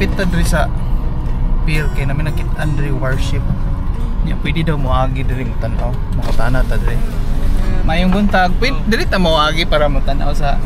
malapit ta diri sa pier kay namin nakit-an diri worship. Ya pwede daw moagi diri mo tan-aw. Makatana ta diri. Mayong buntag, pwede diri ta moagi para mo tan-aw sa